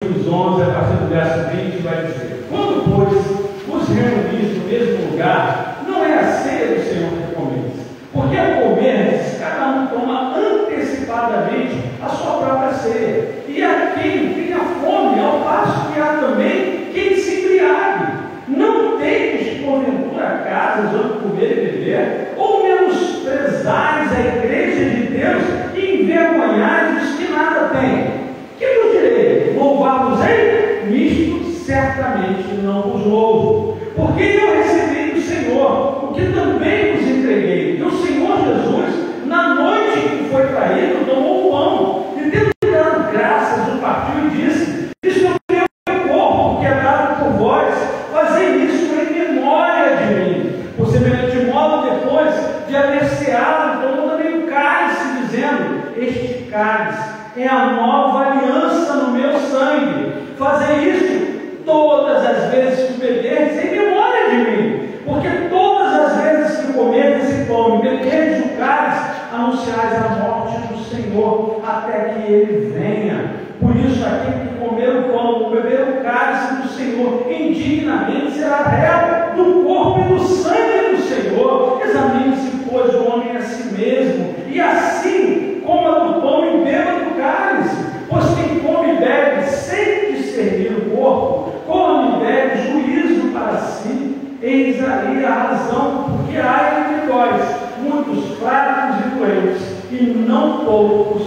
Os 11, a partir do verso 20, vai dizer: quando, pois, os reunis no mesmo lugar, não é a ceia do Senhor que comeis, porque ao comerdes, cada um toma antecipadamente a sua própria ceia, e a quem tenha fome, ao passo que há também quem se embriague. Não tendes, porventura, casas onde comer e beber, ou menosprezares a igreja de Deus e envergonhares os que nada têm? Que vos direi? Louvá-los-ei? Nisto certamente não vos louvo, porque eu recebi do Senhor o que também vos entreguei. E o Senhor Jesus, na noite em que foi traído, tomou o pão, e tendo dado graças, o partiu e disse: isto é o meu corpo, que é dado por vós, fazei isso em memória de mim. Por semelhante modo, depois de haver ceado, tomou também o cálice, dizendo: este cálice é a nova aliança no meu sangue. Fazei isso todas as vezes que beberdes em memória de mim. Porque todas as vezes que comerdes esse pão e beberdes o cálice, anunciais a morte do Senhor até que ele venha. Por isso, aquele que comer o pão ou beber o cálice do Senhor indignamente será réu do corpo e do sangue do Senhor. Examine-se, pois, o homem a si mesmo, e assim coma do pão e beba do cálice. Pois quem come e bebe sem discernir o corpo, come e bebe juízo para si. Eis aí a razão, porque há entre nós muitos fracos e doentes, e não poucos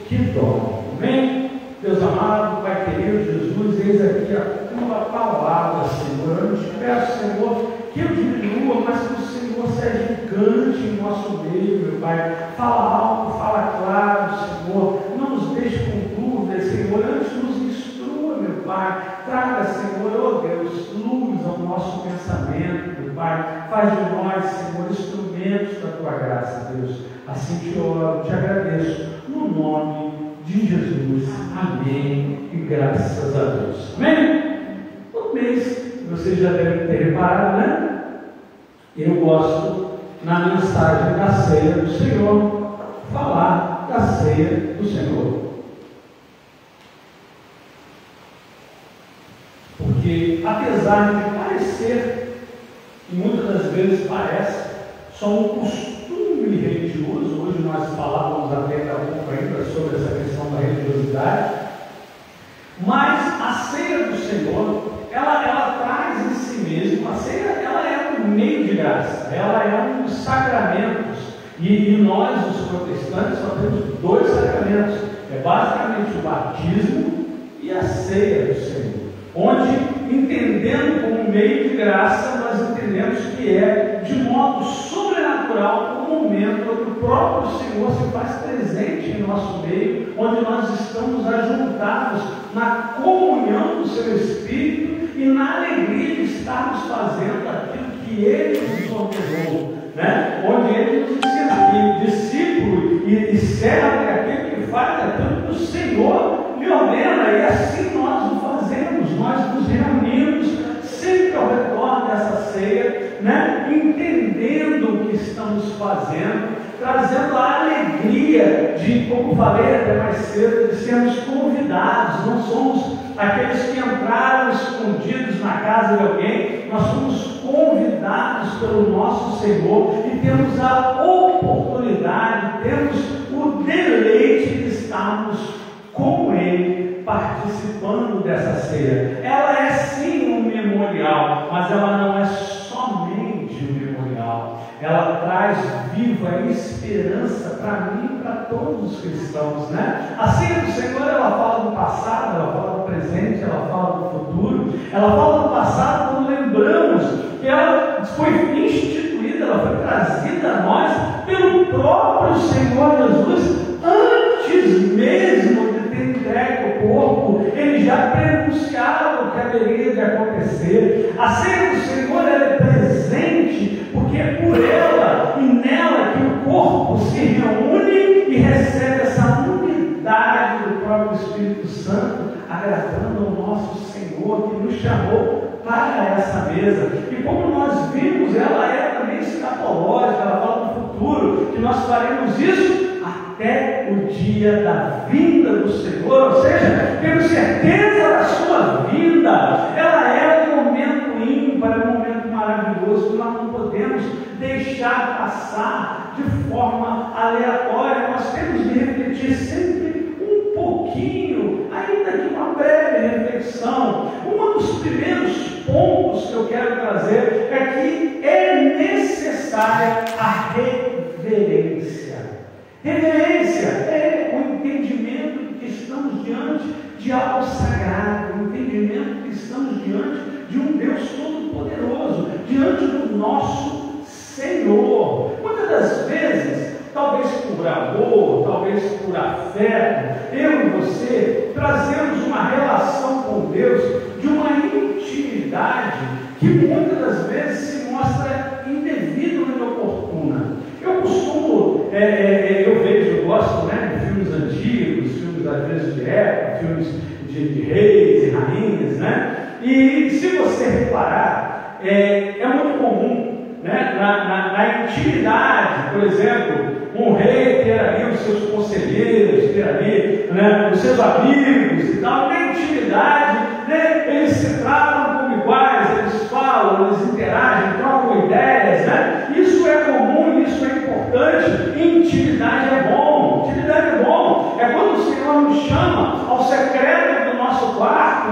que dormem. Amém? Deus amado, Pai querido, Jesus, eis aqui a tua palavra, Senhor. Eu te peço, Senhor, que eu diminua, mas que o Senhor seja gigante em nosso meio, meu Pai. Fala alto, fala claro, Senhor. Não nos deixe com dúvidas, Senhor. Antes nos instrua, meu Pai. Traga, Senhor, oh Deus, luz ao nosso pensamento, meu Pai. Faz de nós, Senhor, instrumentos da tua graça, Deus. Assim te oro, te agradeço, no nome de Jesus. Amém. E graças a Deus. Amém? Todo mês, vocês já devem ter reparado, né? Eu gosto, na mensagem da ceia do Senhor, falar da ceia do Senhor. Porque, apesar de parecer, e muitas das vezes parece, só um costume religioso, hoje nós falávamos até um pouco ainda sobre essa questão da religiosidade, mas a ceia do Senhor, ela traz em si mesma, a ceia ela é um meio de graça, ela é um dos sacramentos, e nós, os protestantes, só temos dois sacramentos, é basicamente o batismo e a ceia do Senhor, onde, entendendo como meio de graça, nós entendemos que é de modo sobrenatural o momento onde o próprio Senhor se faz presente em nosso meio, onde nós estamos ajuntados na comunhão do seu Espírito e na alegria de estarmos fazendo aquilo que Ele nos ordenou, né? Onde Ele nos ensina que discípulo e servo é aquele que faz aquilo que o Senhor lhe ordena, e assim nós o fazemos, nós nos reunimos sempre ao redor dessa ceia, né? Entendendo o que estamos fazendo, trazendo a alegria de, como falei até mais cedo, de sermos convidados. Não somos aqueles que entraram escondidos na casa de alguém, nós somos convidados pelo nosso Senhor e temos a oportunidade, temos o deleite de estarmos com Ele, participando dessa ceia. Ela é sim um memorial, mas ela não é somente um memorial. Ela traz viva esperança para mim e para todos os cristãos, né? A ceia do Senhor, ela fala do passado, ela fala do presente, ela fala do futuro. Ela fala do passado quando lembramos que ela foi instituída, ela foi trazida a nós pelo próprio Senhor Jesus, antes mesmo de ter entregue o corpo. Ele já prenunciava o que haveria de acontecer. A ceia do Senhor, ela é presente, porque é por ela e nela que o corpo se reúne e recebe essa unidade do próprio Espírito Santo, agradando ao nosso Senhor, que nos chamou para essa mesa. E como nós vimos, ela é também escatológica, ela fala do futuro, que nós faremos isso até o dia da vinda do Senhor, ou seja, tendo certeza da sua vinda. Ela é um momento ímpar, um momento maravilhoso que nós não podemos deixar passar de forma aleatória. Nós temos de refletir sempre um pouquinho, ainda que uma breve reflexão. Um dos primeiros pontos que eu quero trazer é que é necessária a reverência. Reverência é o entendimento de que estamos diante de algo sagrado, o entendimento de que estamos diante de um Deus Todo-Poderoso, diante do nosso Senhor. Muitas das vezes, talvez por amor, talvez por afeto, eu e você trazemos uma relação com Deus de uma intimidade que muitas das vezes se mostra indevida ou inoportuna. Eu costumo, eu gosto, de filmes antigos, filmes às vezes de época, filmes de reis e rainhas, e se você reparar, é muito comum, na intimidade, por exemplo, um rei ter ali os seus conselheiros, ter ali os seus amigos e tal. Na intimidade, eles se tratam como iguais, eles falam, eles interagem, trocam ideias, Isso é comum, isso é importante. Intimidade é bom, é quando o Senhor nos chama ao secreto do nosso quarto,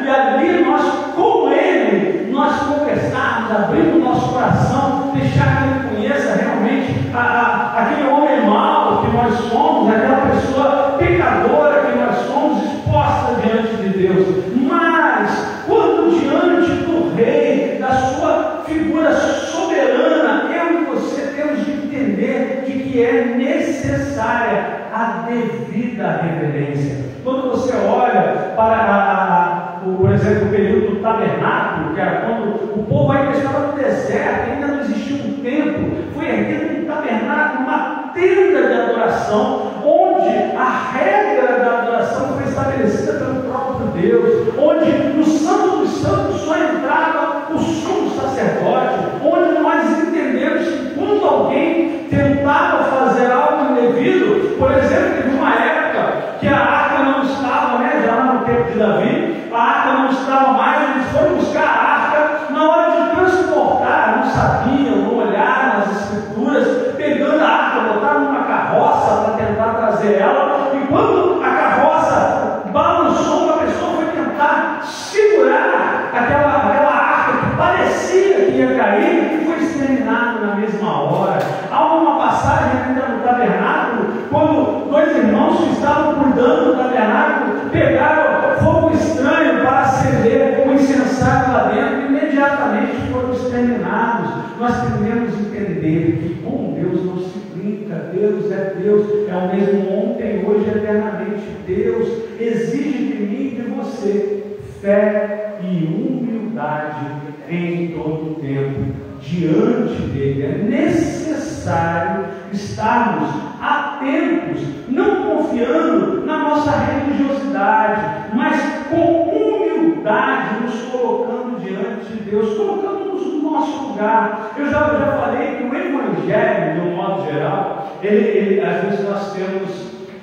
e ali nós, com Ele, nós conversarmos, abrir o nosso coração, deixar que Ele conheça realmente aquele homem mau que nós somos, aquela pessoa pecadora que nós somos, exposta diante de Deus. Mas, quando diante do Rei, da sua figura soberana, eu e você temos de entender de que é necessária a devida reverência. Quando você olha para, por exemplo, o período do tabernáculo, que era quando o povo ainda estava no deserto, ainda não existia um templo, foi erguido um tabernáculo, uma tenda de adoração, onde a regra da adoração foi estabelecida pelo próprio Deus, onde no Santo dos Santos só entrava o sumo sacerdote, onde nós entendemos que quando alguém tentava fazer algo indevido, por exemplo, teve uma época que a arca não estava, já no tempo de Davi, a arca não estava mais, eles foram buscar a arca, na hora de transportar, não sabiam, não olharam nas escrituras, pegando a arca, botaram numa carroça para tentar trazer ela, e quando a carroça balançou, uma pessoa foi tentar segurar aquela arca que parecia que ia cair, e foi exterminado na mesma hora. Há uma passagem ainda no tabernáculo, quando dois irmãos que estavam cuidando do tabernáculo pegaram fogo estranho para acender o incensário lá dentro, e imediatamente foram exterminados. Nós devemos entender que com Deus não se brinca. Deus, é o mesmo ontem, hoje e eternamente. Deus exige de mim e de você fé e humildade em todo o tempo diante dele. É necessário estarmos atentos, não confiando na nossa religiosidade, mas com humildade, nos colocando diante de Deus, colocando-nos no nosso lugar. Eu já falei que o Evangelho, de um modo geral, às vezes nós temos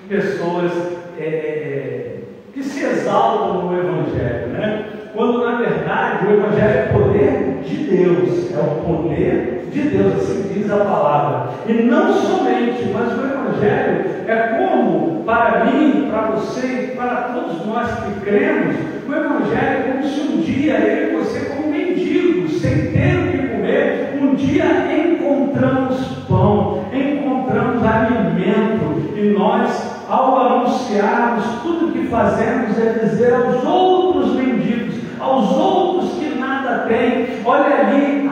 pessoas que se exaltam no Evangelho, quando na verdade o Evangelho é poder de Deus, é o poder de Deus, assim diz a palavra. E não somente, mas o Evangelho é como, para mim, para você e para todos nós que cremos, o Evangelho é como se um dia eu e você, como mendigos, sem ter o que comer, um dia encontramos pão, encontramos alimento, e nós, ao anunciarmos, tudo o que fazemos é dizer aos outros mendigos, aos outros que nada têm: olha ali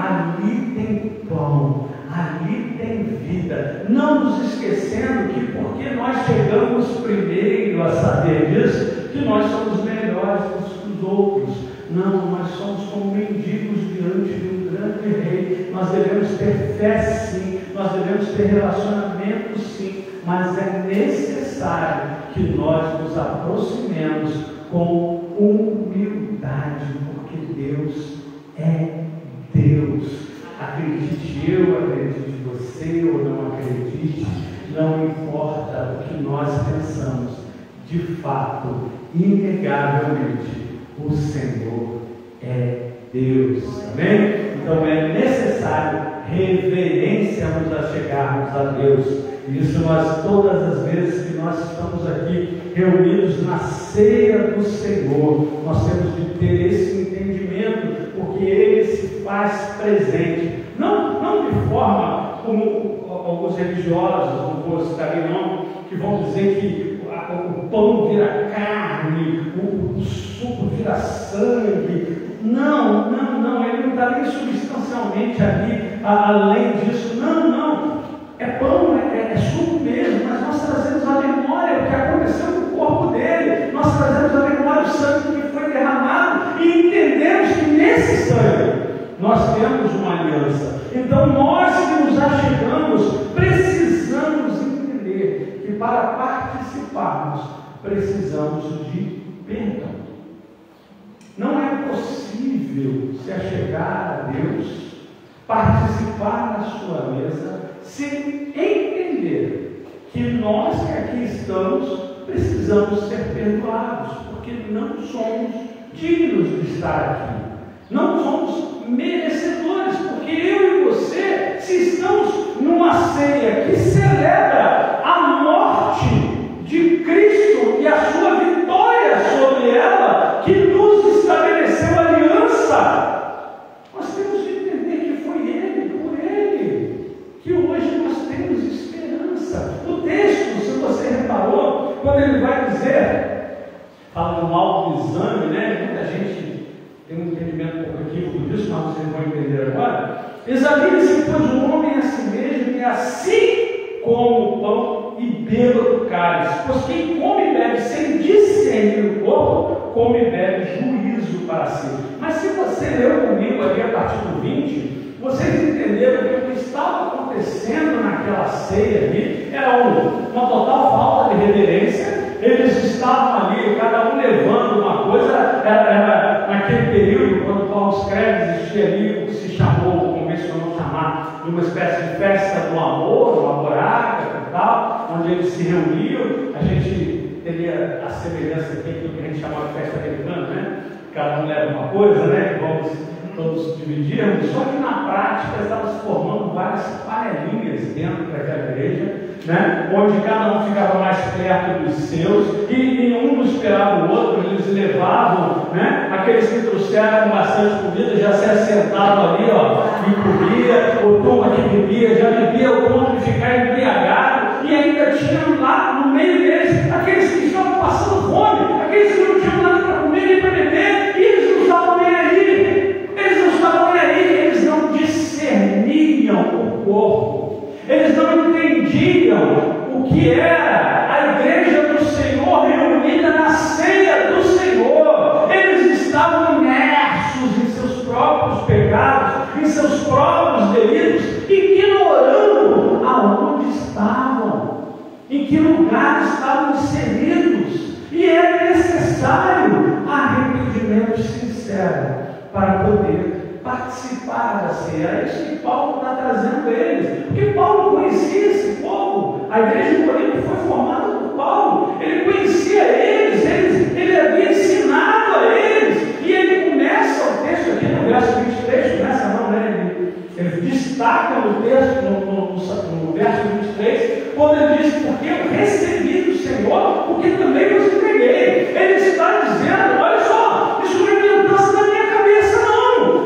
tem pão, ali tem vida. Não nos esquecendo que porque nós chegamos primeiro a saber disso, que nós somos melhores que os outros. Não, nós somos como mendigos diante de um grande rei. Nós devemos ter fé sim, nós devemos ter relacionamento sim, mas é necessário que nós nos aproximemos com humildade, porque Deus é Deus. Acredite eu, acredite você ou não acredite, não importa. O que nós pensamos, de fato, inegavelmente, o Senhor é Deus. Amém? Então é necessário reverência nos achegarmos a Deus. Isso nós, todas as vezes que nós estamos aqui reunidos na ceia do Senhor, nós temos de ter esse entendimento, porque Ele se faz presente, não de forma como alguns religiosos, não vou citar aí não, que vão dizer que o pão vira carne, o suco vira sangue. Não, Ele não está nem substancialmente ali, além disso. Não. É pão, é suco mesmo, mas nós trazemos a memória o que aconteceu com o corpo dele, nós trazemos a memória do sangue que foi derramado e entendemos que nesse sangue nós temos uma aliança. Então nós que nos achegamos precisamos entender que para participarmos precisamos de perdão. Não é possível se achegar a Deus, participar na sua mesa, sem entender que nós que aqui estamos precisamos ser perdoados, porque não somos dignos de estar aqui, não somos merecedores, porque eu e você, se estamos numa ceia que celebra a morte de Cristo e a sua vitória sobre ela, que nos estabeleceu aliança, nós temos que entender que foi Ele, por Ele, que hoje nós temos esperança. No texto, se você reparou, quando ele vai dizer, fala do autoexame, né? Muita gente tem um entendimento um pouco equívoco disso, mas vocês vão entender agora. Examine-se, pois, o homem a si mesmo, e assim como o pão e beba do cálice. Pois quem come e bebe sem discernir o corpo, come e bebe juízo para si. Mas se você leu comigo ali a partir do 20, vocês entenderam que o que estava acontecendo naquela ceia ali era uma total falta de reverência. Eles estavam ali, cada um levando uma coisa. Era naquele período, quando Paulo escreve, existia ali o que se chamou, convencionou chamar, de uma espécie de festa do amor, uma boraca e tal, onde eles se reuniam. A gente teria a semelhança aqui do que a gente chamava de festa americana, né? Cada um leva uma coisa, né? Vamos todos dividirmos, só que na prática estava se formando várias panelinhas dentro daquela igreja, né? Onde cada um ficava mais perto dos seus e nenhum não esperava o outro. Eles levavam, né? Aqueles que trouxeram bastante comida já se assentavam ali, ó, e comia, ou turma que bebia, já bebia ao ponto de ficar embriagado, e ainda tinham lá no meio deles aqueles que estavam passando fome, aqueles que não tinham nada para comer nem para beber, e eles não estavam nem aí. Eles não discerniam o corpo, eles não entendiam o que era a igreja do Senhor reunida na ceia do Senhor. Eles estavam imersos em seus próprios pecados, em seus próprios delitos, ignorando aonde estavam, em que lugar estavam inseridos, e é necessário arrependimento sincero para poder participar da ceia. É isso que Paulo está trazendo eles, porque Paulo conhecia esse povo. A igreja de Corinto foi formada por Paulo, ele conhecia eles, ele havia ensinado a eles, e ele começa o texto aqui no verso 23, começa não, né? Ele destaca no texto, no verso 23, quando ele diz, porque eu recebi do Senhor o que também vos entreguei. Ele está dizendo, olha só, isso não é mudança da minha cabeça,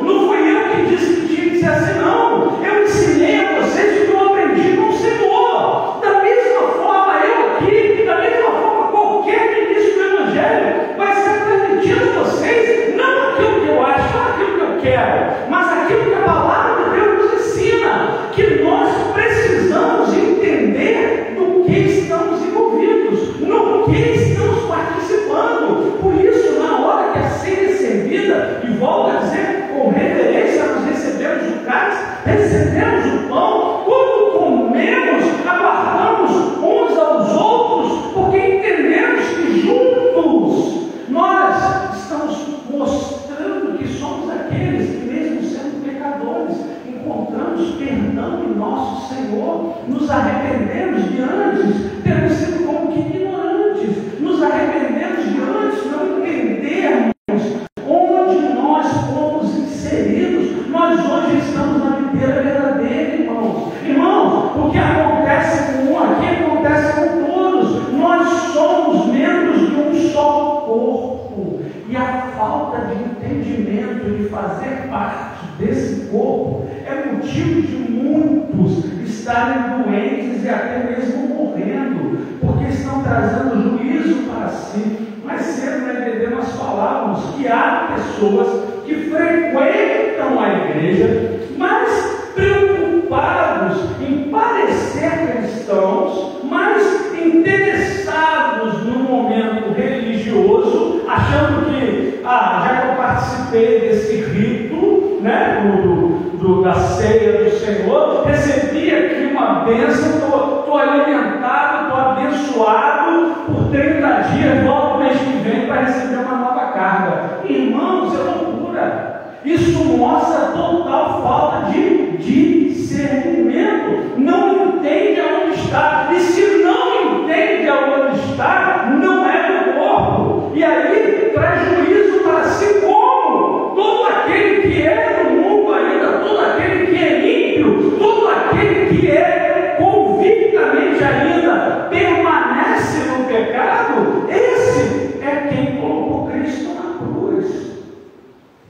não fui eu que disse que tinha que ser assim, não. Eu ensinei a vocês o que eu aprendi com o Senhor. Da mesma forma eu aqui, da mesma forma qualquer ministro do Evangelho vai ser transmitido a vocês, não aquilo que eu acho, não aquilo que eu quero, mas aquilo que a palavra de Deus nos ensina, que nós precisamos entender do que estamos envolvidos, no que estamos participando. Por isso, na hora que a ceia é servida, e volto a dizer, com reverência, nós recebemos o cálice, recebemos o pão, quando comemos, aguardamos uns aos outros, porque entendemos que juntos nós estamos mostrando que somos aqueles que, mesmo sendo pecadores, encontramos perdão em nosso Senhor, nos arrependemos de antes termos sido falta de entendimento de fazer parte desse corpo é motivo de muitos estarem doentes e até mesmo morrendo, porque estão trazendo juízo para si. Mais cedo na EBD nós falávamos que há pessoas que frequentam a igreja, mas preocupados em parecer cristãos, mas interessados no momento religioso, achando que, já que eu participei desse rito, né, da ceia do Senhor, recebi aqui uma bênção, estou alimentado, estou abençoado por 30 dias, volto mês que vem para receber uma nova carga. Irmãos, é loucura. Isso mostra total falta de discernimento. Não entende aonde está. E se não entende aonde está, não é do corpo. E aí traz juízo para si como? Todo aquele que é do mundo ainda, todo aquele que é ímpio, todo aquele que é convictamente ainda permanece no pecado, esse é quem colocou Cristo na cruz.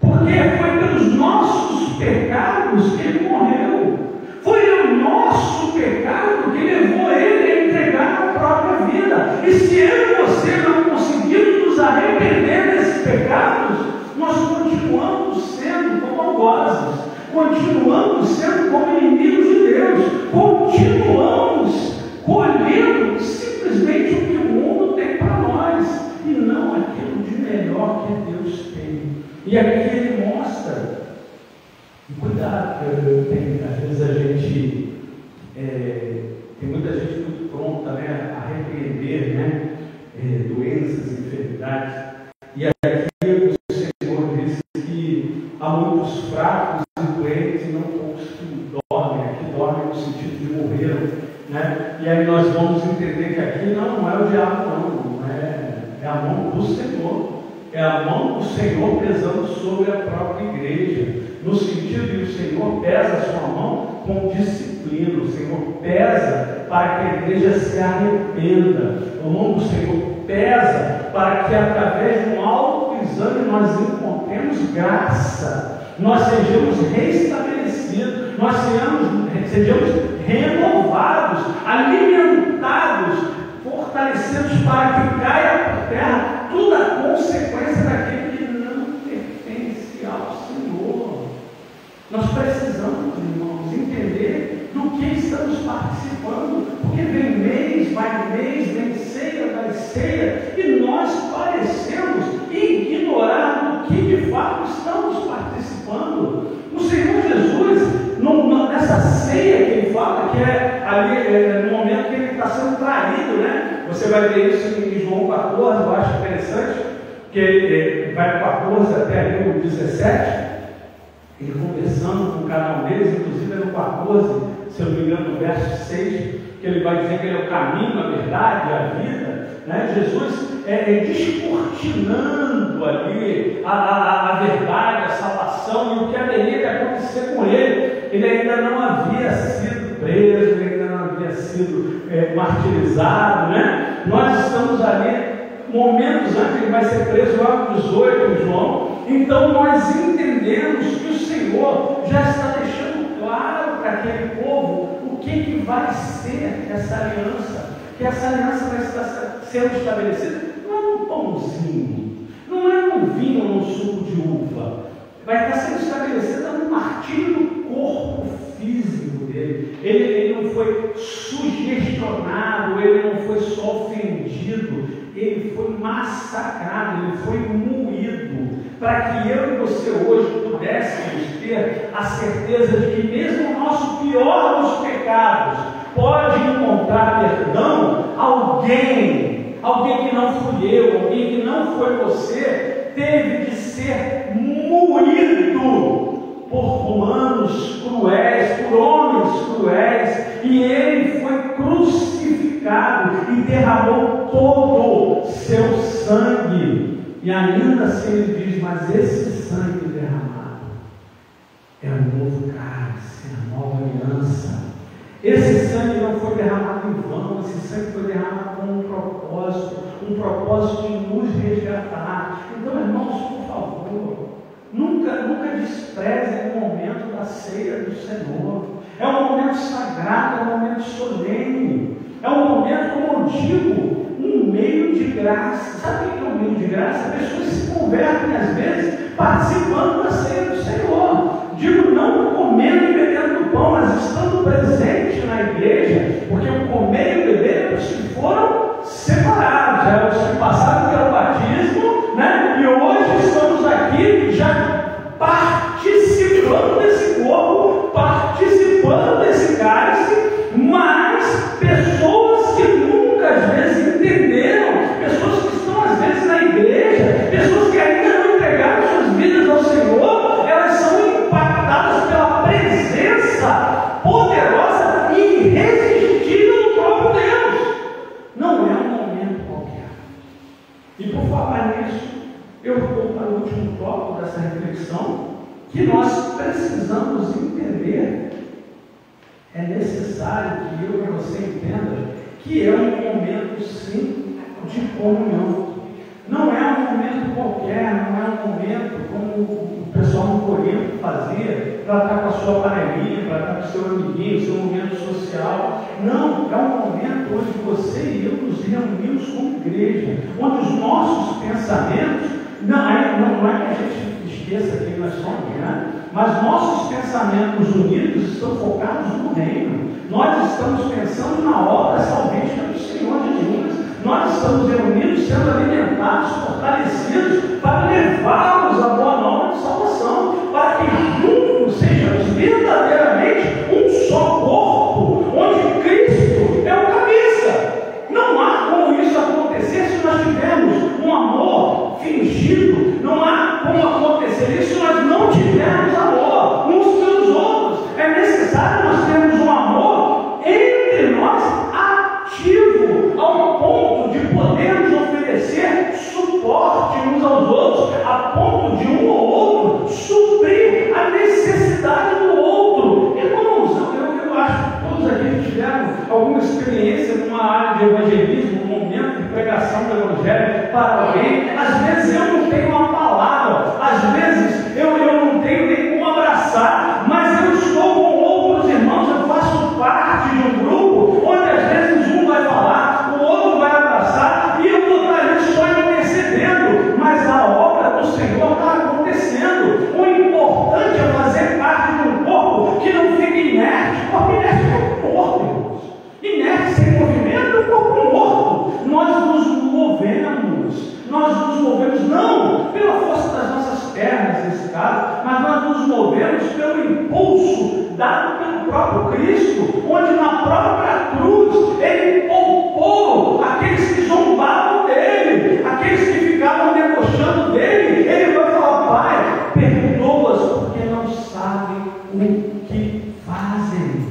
Porque foi pelos nossos pecados que Ele morreu. Foi o nosso pecado que levou Ele a entregar a própria vida. E se eu e você não conseguirmos nos arrepender desses pecados, nós continuamos sendo como algozes, continuamos sendo como inimigos de Deus, continuamos colhendo simplesmente o que o mundo tem para nós, e não aquilo de melhor que Deus tem. E aqui ele mostra, cuidado, às vezes a gente, tem muita gente muito pronta, né, a repreender, né, doenças, enfermidades, e aqui o Senhor disse que há muitos fracos e doentes e não poucos que dormem, aqui dormem no sentido de morrer, né, e aí nós vamos entender que aqui não é o diabo, não é a mão do Senhor. É a mão do Senhor pesando sobre a própria igreja, no sentido de o Senhor pesa a sua mão com disciplina, o Senhor pesa para que a igreja se arrependa, a mão do Senhor pesa para que através de um autoexame nós encontremos graça, nós sejamos restabelecidos, nós sejamos renovados, alimentados, fortalecidos para que caia por terra toda a consequência daquele que não pertence ao Senhor. Nós precisamos, irmãos, entender do que estamos participando, porque vem mês, vem ceia, vai ceia, e nós parecemos ignorar do que de fato estamos participando. O Senhor Jesus, nessa ceia que ele fala, que é ali no momento que ele está sendo traído, né? Você vai ver isso em João 14, eu acho interessante, que ele vai do 14 até ali o 17, ele conversando com cada um deles, inclusive no 14, se eu não me engano, no verso 6, que ele vai dizer que ele é o caminho, a verdade, a vida, né? Jesus descortinando ali a verdade, a salvação e o que haveria de acontecer com ele. Ele ainda não havia sido preso, ele ainda não havia sido martirizado, né? Nós estamos ali momentos antes que ele vai ser preso, lá no 18, João. Então nós entendemos que o Senhor já está deixando claro para aquele povo o que vai ser essa aliança, que essa aliança vai estar sendo estabelecida não é num pãozinho, não é num vinho ou num suco de uva, vai estar sendo estabelecida no martírio do corpo físico dele. Ele não foi sugestionado, ele não foi só ofendido, ele foi massacrado, ele foi moído, para que eu e você hoje pudéssemos ter a certeza de que mesmo o nosso pior dos pecados pode encontrar perdão. Alguém que não fui eu, alguém que não foi você, teve de ser moído por humanos cruéis, por homens cruéis, e ele foi crucificado e derramou todo o seu sangue. E ainda assim ele diz: mas esse sangue derramado é o novo cálice, é a nova aliança. Esse sangue não foi derramado em vão, esse sangue foi derramado com um propósito de nos resgatar. Então, irmãos, por favor, desprezem o momento da ceia do Senhor. É um momento sagrado, é um momento solene. É um momento, como eu digo, um meio de graça. Sabe o que é um meio de graça? Pessoas se convertem, às vezes, participando da ceia do Senhor. Digo, não comendo e bebendo do pão, mas estando presente na igreja, porque o comer e o beber é os que foram separados, é os que passaram pelo batismo, né? E hoje estamos aqui já participando desse corpo, participando desse cálice, mas pessoas que nunca às vezes entenderam, pessoas que estão às vezes na igreja, pessoas que ainda não entregaram suas vidas ao Senhor, elas são impactadas pela presença poderosa e irresistível do próprio Deus. Não é um momento qualquer. E por falar nisso, eu vou para o último tópico dessa reflexão, que nós precisamos entender. É necessário que eu e você entenda que é um momento, sim, de comunhão. Não é um momento qualquer, não é um momento como o pessoal no Corinto fazia, para estar com a sua panelinha, para estar com o seu amiguinho, o seu momento social. Não, é um momento onde você e eu nos reunimos como igreja, onde os nossos pensamentos, não é que a gente esqueça quem nós somos, né? Mas nossos pensamentos unidos estão focados no reino. Nós estamos pensando na obra salvífica do Senhor Jesus. Nós estamos reunidos, sendo alimentados, fortalecidos, para levá-los à boa nova de salvação, para que juntos sejamos verdadeiramente um só corpo, onde Cristo é o cabeça. Não há como isso acontecer se nós tivermos um amor fingido. Não há como acontecer isso se nós não tivermos amor uns pelos outros. É necessário nós termos um amor entre nós ativo, ao ponto de podermos oferecer suporte uns aos outros, a ponto de um ou outro suprir a necessidade do outro. Irmãos, eu acho que todos aqui tiveram alguma experiência numa área de evangelismo, num momento de pregação do Evangelho para alguém. Às vezes eu não tenho uma palavra, às vezes eu não tenho nem como abraçar, mas eu estou com outros irmãos, eu faço parte de um grupo onde às vezes um vai falar, o outro vai abraçar, e eu vou estar ali só intercedendo, mas a obra do Senhor está acontecendo. O importante é fazer parte de um corpo que não fica inerte, porque inerte é um corpo morto, irmãos. Inerte sem movimento é um corpo morto. Nós nos movemos não pela força das nossas pernas, nesse caso, mas nós nos movemos pelo impulso dado pelo próprio Cristo, onde na própria cruz Ele poupou aqueles que zombavam dele, aqueles que ficavam debochando dele. Ele vai falar: Pai, perdoa-as porque não sabem o que fazem.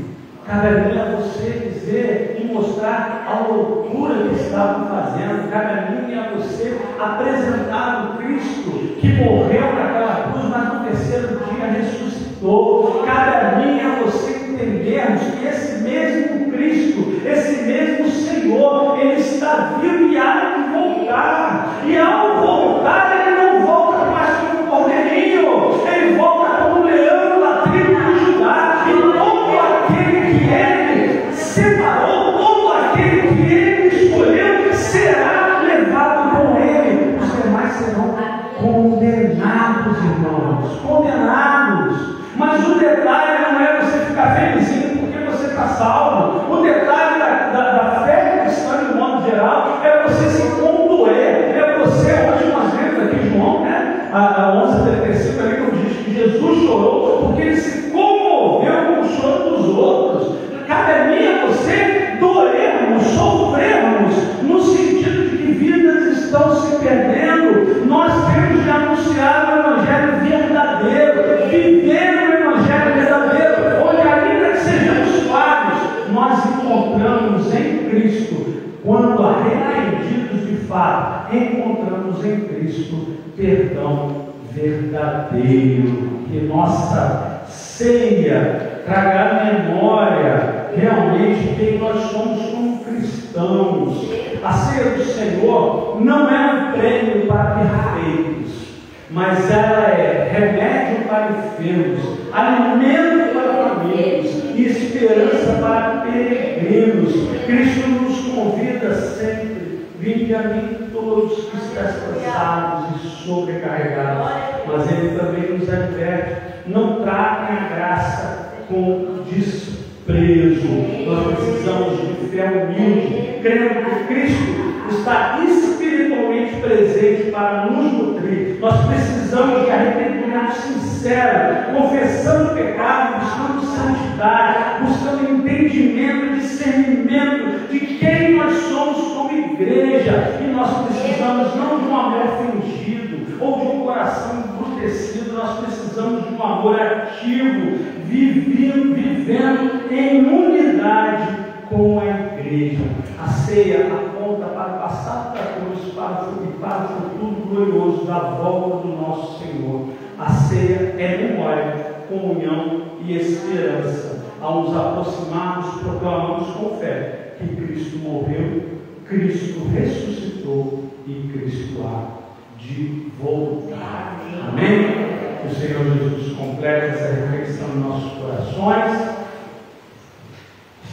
Cabe a mim a você dizer e mostrar a loucura que estavam fazendo. Cabe a mim e a você apresentar o Cristo que morreu naquela cruz, mas no terceiro dia ressuscitou. Cabe a mim e a você entendermos que esse mesmo Cristo, esse mesmo Senhor, Ele está vivo e há de voltar. E ao voltar, Ele não volta mais como um cordeirinho, Ele volta como um leão da tribo de Judá. E todo aquele que Ele separou, todo aquele que Ele escolheu, será levado com Ele. Os demais serão condenados, irmãos, condenados. Mas o detalhe não é você ficar felizinho porque você está salvo. O detalhe da fé cristã, de modo geral, é você se condoer. É você, hoje nós vemos aqui João, né? A 11:35 ali, como diz que Jesus chorou porque ele se comoveu com o choro dos outros. Cabe a mim e a você doermos, sofrermos, no sentido de que vidas estão se perdendo. Nós temos de anunciar o Evangelho verdadeiro, viver o Evangelho verdadeiro, onde ainda que sejamos falhos, nós encontramos em Cristo, quando arrependidos de fato, encontramos em Cristo perdão verdadeiro. Que nossa ceia traga à memória realmente quem nós somos como cristãos. A ceia do Senhor não é um prêmio para perfeitos. mas ela é remédio para enfermos, alimento para famintos e esperança para peregrinos. Cristo nos convida sempre: vinde a mim todos que estáis cansados e sobrecarregados. Mas Ele também nos adverte: não tratem a graça com desprezo. Nós precisamos de fé humilde, crendo que Cristo está espiritualmente presente para nos nutrir. Nós precisamos de arrependimento sincero, confessando o pecado, buscando santidade, buscando entendimento e discernimento de quem nós somos como igreja. E nós precisamos não de um amor fingido ou de um coração embrutecido, nós precisamos de um amor ativo, vivendo em unidade com a igreja. A ceia aponta para o passado da cruz, para o futuro glorioso da volta do nosso Senhor. A ceia é memória, comunhão e esperança. Ao nos aproximarmos, proclamamos com fé que Cristo morreu, Cristo ressuscitou e Cristo há de voltar. Amém? Que o Senhor Jesus complete essa reflexão em nossos corações.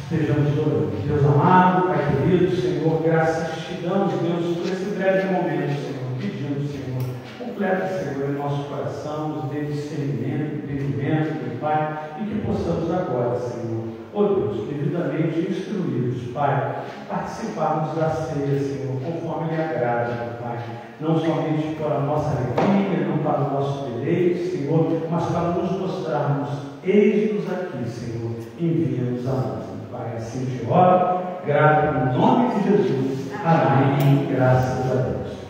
Estejamos orando. Deus amado, Pai querido, Senhor, graças te damos, Deus, por esse breve momento, Senhor, pedindo, Senhor, completa, Senhor, em nosso coração, nos dê discernimento, entendimento, meu Pai, e que possamos agora, Senhor, Deus, devidamente instruídos, Pai, participarmos da ceia, Senhor, conforme lhe agrada, meu Pai, não somente para a nossa alegria, não para o nosso deleite, Senhor, mas para nos mostrarmos: eis-nos aqui, Senhor, envia-nos a nós. Pai, assim te oro, grato no nome de Jesus. Amém. Graças a Deus.